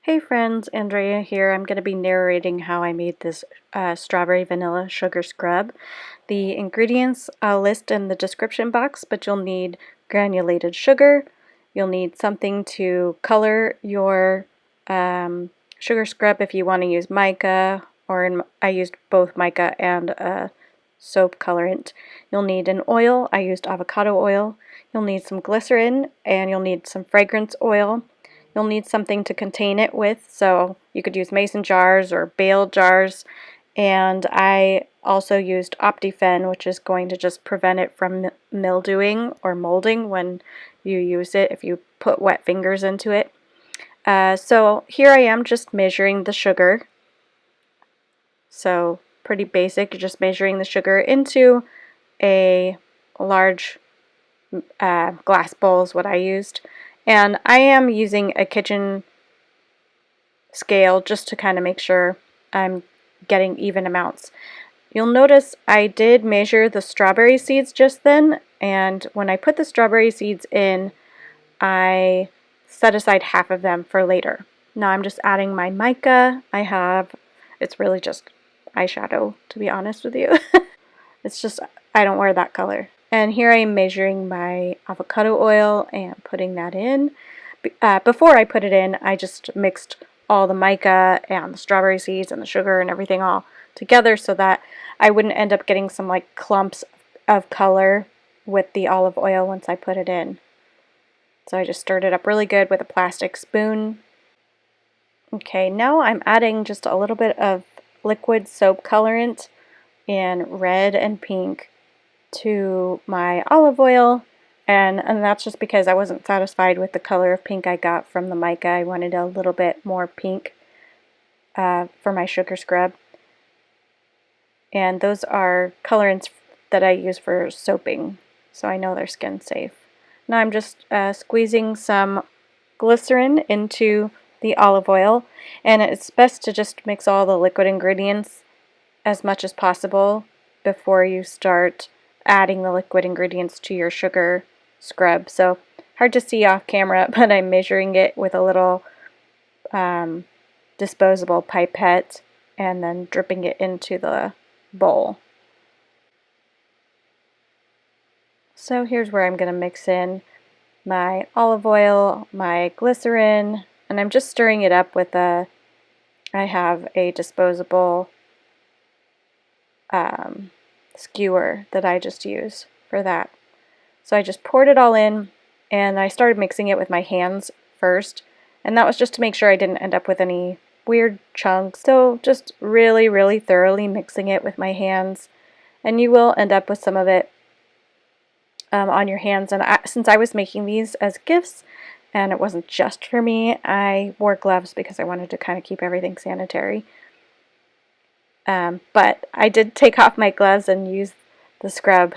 Hey friends, Andrea here. I'm going to be narrating how I made this strawberry vanilla sugar scrub. The ingredients I'll list in the description box, but you'll need granulated sugar. You'll need something to color your sugar scrub if you want to use mica, or I used both mica and soap colorant. You'll need an oil. I used avocado oil. You'll need some glycerin, and you'll need some fragrance oil. You'll need something to contain it with, so you could use mason jars or bale jars. And I also used Optifine, which is going to just prevent it from mildewing or molding when you use it if you put wet fingers into it. So here I am just measuring the sugar. So pretty basic, you're just measuring the sugar into a large glass bowl is what I used. And I am using a kitchen scale just to kind of make sure I'm getting even amounts. You'll notice I did measure the strawberry seeds just then, and when I put the strawberry seeds in, I set aside half of them for later. Now I'm just adding my mica. It's really just eyeshadow, to be honest with you. It's just, I don't wear that color. And here I am measuring my avocado oil and putting that in. Before I put it in, I just mixed all the mica and the strawberry seeds and the sugar and everything all together so that I wouldn't end up getting some like clumps of color with the olive oil once I put it in. So I just stirred it up really good with a plastic spoon. Okay, now I'm adding just a little bit of liquid soap colorant in red and pink to my olive oil, and that's just because I wasn't satisfied with the color of pink I got from the mica. I wanted a little bit more pink for my sugar scrub, and those are colorants that I use for soaping, so I know they're skin safe. Now I'm just squeezing some glycerin into the olive oil, and it's best to just mix all the liquid ingredients as much as possible before you start adding the liquid ingredients to your sugar scrub. So hard to see off camera, but I'm measuring it with a little disposable pipette and then dripping it into the bowl. So here's where I'm going to mix in my olive oil, my glycerin, and I'm just stirring it up with I have a disposable skewer that I just use for that. So I just poured it all in, and I started mixing it with my hands first, and that was just to make sure I didn't end up with any weird chunks. So just really, really thoroughly mixing it with my hands, and you will end up with some of it on your hands. And since I was making these as gifts, and it wasn't just for me, I wore gloves because I wanted to kind of keep everything sanitary. But I did take off my gloves and use the scrub.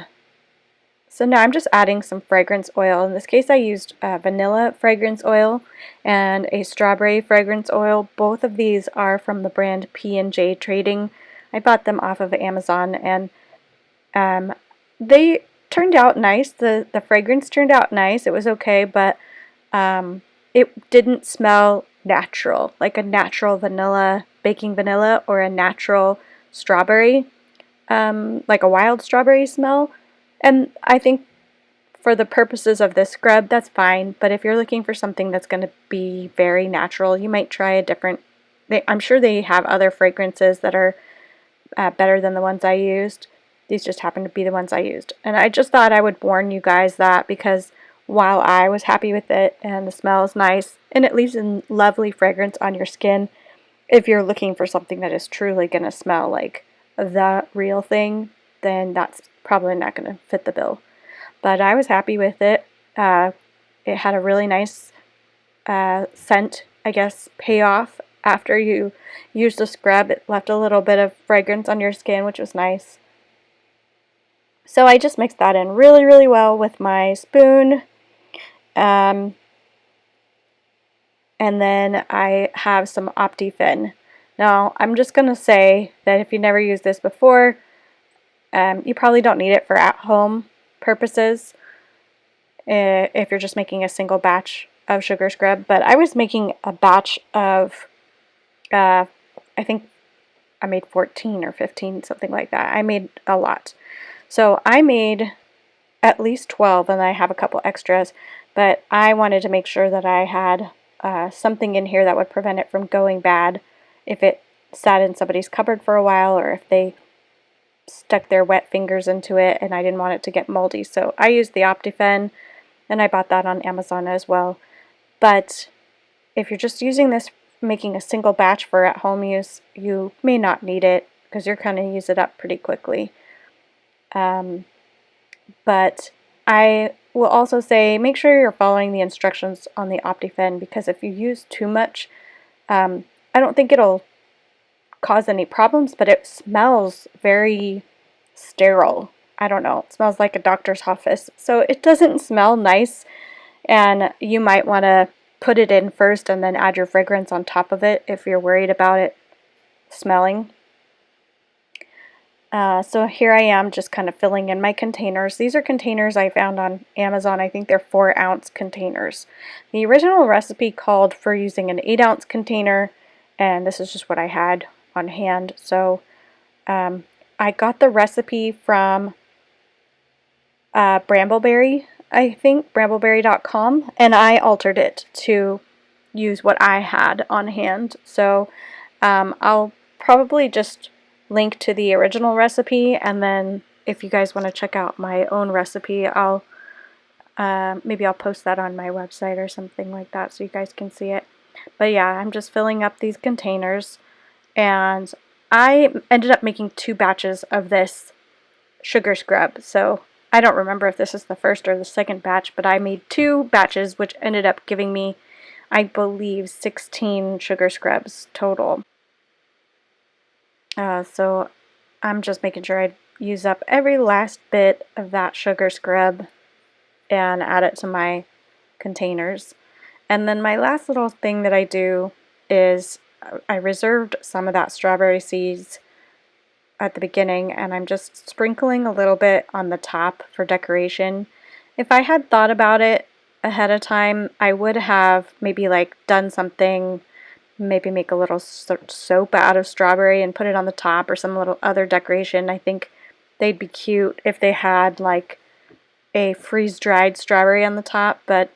So now I'm just adding some fragrance oil. In this case I used vanilla fragrance oil and a strawberry fragrance oil. Both of these are from the brand P&J Trading. I bought them off of Amazon, and they turned out nice. The fragrance turned out nice. It was okay, but it didn't smell natural, like a natural vanilla, baking vanilla, or a natural strawberry, like a wild strawberry smell. And I think for the purposes of this scrub, that's fine. But if you're looking for something that's going to be very natural, you might try a different, I'm sure they have other fragrances that are better than the ones I used. These just happen to be the ones I used. And I just thought I would warn you guys that, because while I was happy with it and the smell is nice and it leaves a lovely fragrance on your skin, if you're looking for something that is truly going to smell like the real thing, then that's probably not going to fit the bill. But I was happy with it. It had a really nice scent, I guess, payoff after you used the scrub. It left a little bit of fragrance on your skin, which was nice. So I just mixed that in really, really well with my spoon. And then I have some Optifine. Now, I'm just going to say that if you never used this before, you probably don't need it for at-home purposes if you're just making a single batch of sugar scrub, but I was making a batch of, I think I made 14 or 15, something like that. I made a lot. So I made at least 12, and I have a couple extras, but I wanted to make sure that I had something in here that would prevent it from going bad if it sat in somebody's cupboard for a while, or if they stuck their wet fingers into it and I didn't want it to get moldy. So I used the Optifine, and I bought that on Amazon as well. But if you're just using this, making a single batch for at-home use, you may not need it because you're going to use it up pretty quickly. But I will also say make sure you're following the instructions on the Optifine, because if you use too much, I don't think it'll cause any problems, but it smells very sterile. I don't know, it smells like a doctor's office. So it doesn't smell nice, and you might want to put it in first and then add your fragrance on top of it if you're worried about it smelling. So here I am just kind of filling in my containers. These are containers I found on Amazon. I think they're 4-ounce containers. The original recipe called for using an 8-ounce container, and this is just what I had on hand. So I got the recipe from Brambleberry, I think, brambleberry.com, and I altered it to use what I had on hand. So I'll probably just link to the original recipe, and then if you guys want to check out my own recipe, I'll maybe I'll post that on my website or something like that so you guys can see it. But yeah, I'm just filling up these containers, and I ended up making 2 batches of this sugar scrub. So I don't remember if this is the first or the second batch, but I made 2 batches, which ended up giving me, I believe, 16 sugar scrubs total. So I'm just making sure I use up every last bit of that sugar scrub and add it to my containers. And then my last little thing that I do is I reserved some of that strawberry seeds at the beginning, and I'm just sprinkling a little bit on the top for decoration. If I had thought about it ahead of time, I would have maybe like done something, maybe make a little soap out of strawberry and put it on the top, or some little other decoration. I think they'd be cute if they had like a freeze-dried strawberry on the top, but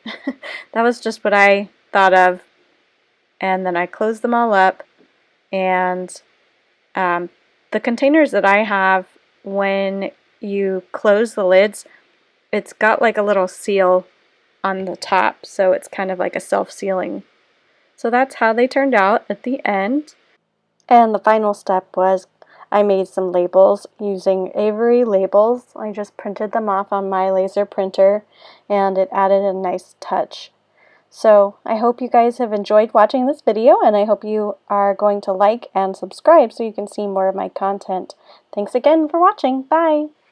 that was just what I thought of. And then I closed them all up, and the containers that I have, when you close the lids, it's got like a little seal on the top, so it's kind of like a self-sealing. So that's how they turned out at the end. And the final step was I made some labels using Avery labels. I just printed them off on my laser printer, and it added a nice touch. So I hope you guys have enjoyed watching this video, and I hope you are going to like and subscribe so you can see more of my content. Thanks again for watching. Bye!